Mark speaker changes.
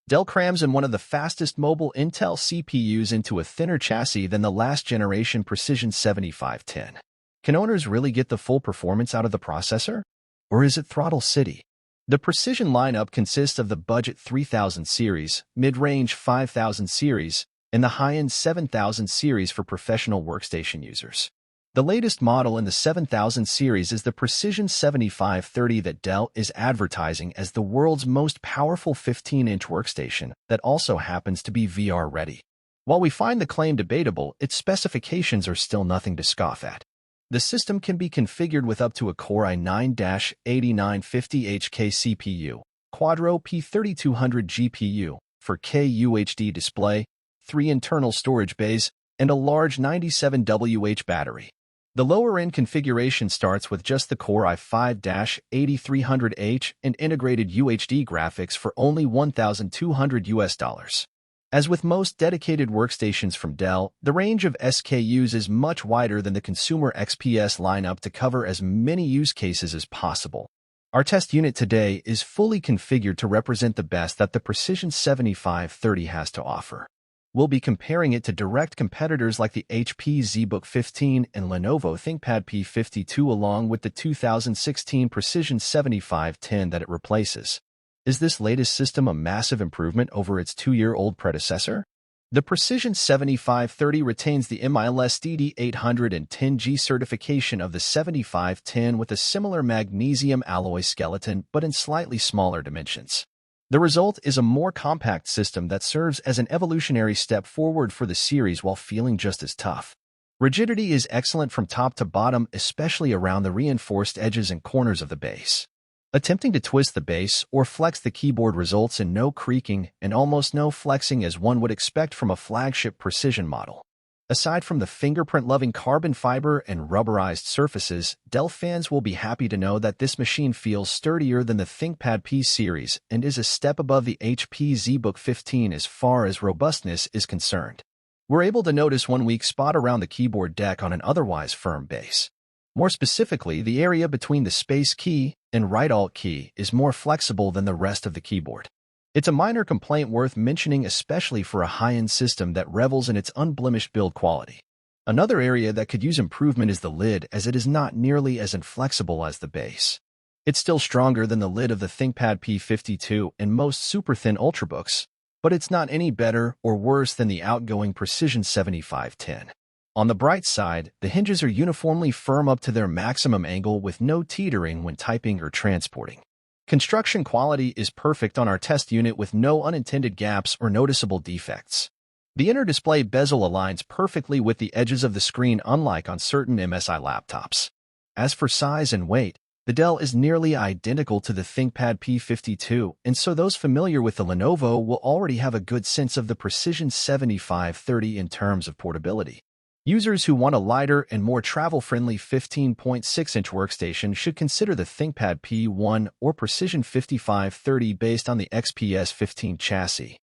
Speaker 1: Dell crams in one of the fastest mobile Intel CPUs into a thinner chassis than the last generation Precision 7510. Can owners really get the full performance out of the processor? Or is it throttle city? The Precision lineup consists of the budget 3000 series, mid-range 5000 series, and the high-end 7000 series for professional workstation users. The latest model in the 7000 series is the Precision 7530 that Dell is advertising as the world's most powerful 15-inch workstation that also happens to be VR-ready. While we find the claim debatable, its specifications are still nothing to scoff at. The system can be configured with up to a Core i9-8950HK CPU, Quadro P3200 GPU, 4K UHD display, 3 internal storage bays, and a large 97Wh battery. The lower-end configuration starts with just the Core i5-8300H and integrated UHD graphics for only $1,200. As with most dedicated workstations from Dell, the range of SKUs is much wider than the consumer XPS lineup to cover as many use cases as possible. Our test unit today is fully configured to represent the best that the Precision 7530 has to offer. We'll be comparing it to direct competitors like the HP ZBook 15 and Lenovo ThinkPad P52 along with the 2016 Precision 7510 that it replaces. Is this latest system a massive improvement over its 2-year-old predecessor? The Precision 7530 retains the MILS DD810G certification of the 7510 with a similar magnesium alloy skeleton but in slightly smaller dimensions. The result is a more compact system that serves as an evolutionary step forward for the series while feeling just as tough. Rigidity is excellent from top to bottom, especially around the reinforced edges and corners of the base. Attempting to twist the base or flex the keyboard results in no creaking and almost no flexing as one would expect from a flagship Precision model. Aside from the fingerprint-loving carbon fiber and rubberized surfaces, Dell fans will be happy to know that this machine feels sturdier than the ThinkPad P series and is a step above the HP ZBook 15 as far as robustness is concerned. We're able to notice one weak spot around the keyboard deck on an otherwise firm base. More specifically, the area between the Space key and Right Alt key is more flexible than the rest of the keyboard. It's a minor complaint worth mentioning, especially for a high-end system that revels in its unblemished build quality. Another area that could use improvement is the lid, as it is not nearly as inflexible as the base. It's still stronger than the lid of the ThinkPad P52 and most super-thin Ultrabooks, but it's not any better or worse than the outgoing Precision 7510. On the bright side, the hinges are uniformly firm up to their maximum angle with no teetering when typing or transporting. Construction quality is perfect on our test unit with no unintended gaps or noticeable defects. The inner display bezel aligns perfectly with the edges of the screen, unlike on certain MSI laptops. As for size and weight, the Dell is nearly identical to the ThinkPad P52, and so those familiar with the Lenovo will already have a good sense of the Precision 7530 in terms of portability. Users who want a lighter and more travel-friendly 15.6-inch workstation should consider the ThinkPad P1 or Precision 5530 based on the XPS 15 chassis.